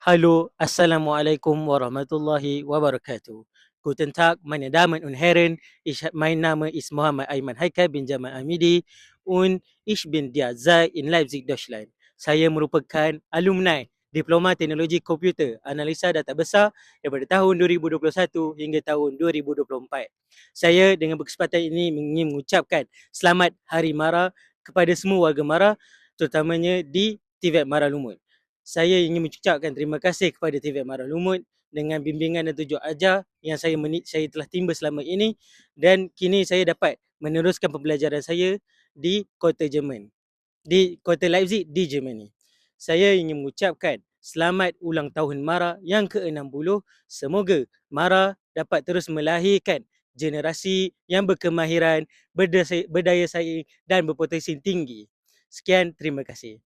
Hallo, Assalamualaikum warahmatullahi wabarakatuh. Guten Tag, meine Damen und Herren. Mein Name ist Muhammad Aiman Haikal bin Jamal Amidi und ich bin derzeit in Leipzig, Deutschland. Saya merupakan alumni Diploma Teknologi Komputer Analisa Data Besar daripada tahun 2021 hingga tahun 2024. Saya dengan berkesempatan ini ingin mengucapkan selamat Hari Mara kepada semua warga Mara, terutamanya di TVET Mara Lumut. Saya ingin mengucapkan terima kasih kepada TVET Mara Lumut dengan bimbingan dan tunjuk ajar yang saya telah timba selama ini, dan kini saya dapat meneruskan pembelajaran saya di kota Jerman, di kota Leipzig di Germany. Saya ingin mengucapkan selamat ulang tahun Mara yang ke-60. Semoga Mara dapat terus melahirkan generasi yang berkemahiran, berdaya saing dan berpotensi tinggi. Sekian, terima kasih.